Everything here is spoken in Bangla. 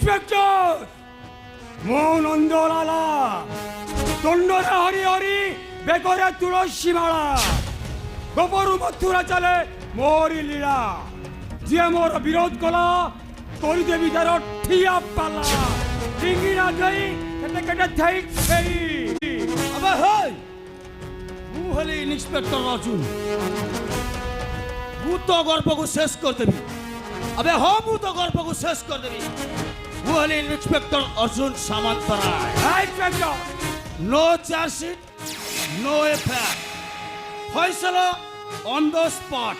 ইন্সপেক্টর মন অন্দরালা দণ্ডরে হরি হরি বেকরে তুলসী মালা গোপরু মথুরা চলে মোরি লীলা যে মোর বিরোধ কলা করি দেবী তার ঠিয়া পালা ডিঙ্গি না যাই কেটে কেটে থাই সেই আবে হেই মু হলি ইন্সপেক্টর অর্জুন মু তো গল্পকে শেষ করে দেবি আবে হ মু তো গল্পকে শেষ করে দেবি মু হলি inspector Arjun Samantaray inspector no chargesheet no FIR ফয়সালা অন দ্য স্পট